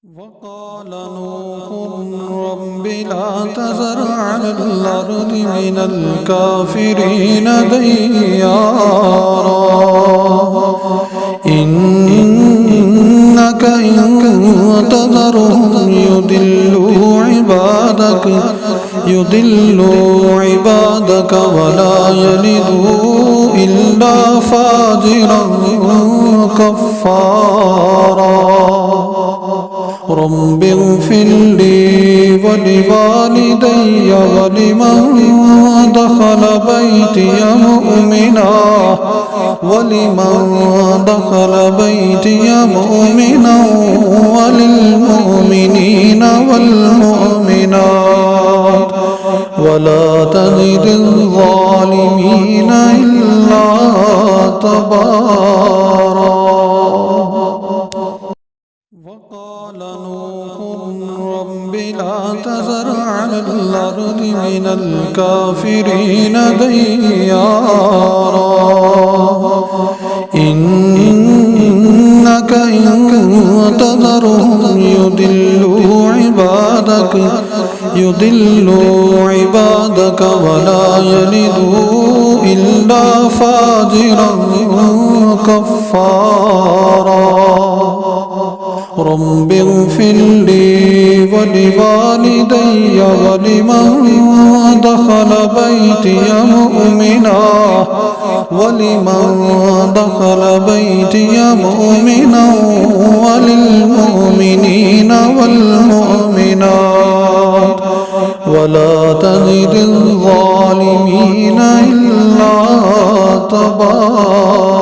وقال نوح رب لا تذر على الأرض من الكافرين ديارا إنك إن تذرهم يضلوا عبادك ولا يلدوا إلا فاجرا كفارا رب اغفر لي ولوالدي ولمن دخل بيتي مؤمنا وللمؤمنين والمؤمنات ولا تزد الظالمين إلا تبارا. وقال نوح رب لا تذر على الأرض من الكافرين ديارا إنك إن تذرهم يضلوا عبادك ولا يلدوا إلا فاجرا كفارا رب اغفر لي ولوالدي ولمن دخل بيتي مؤمنا وللمؤمنين والمؤمنات ولا تزد الظالمين إلا تبارا.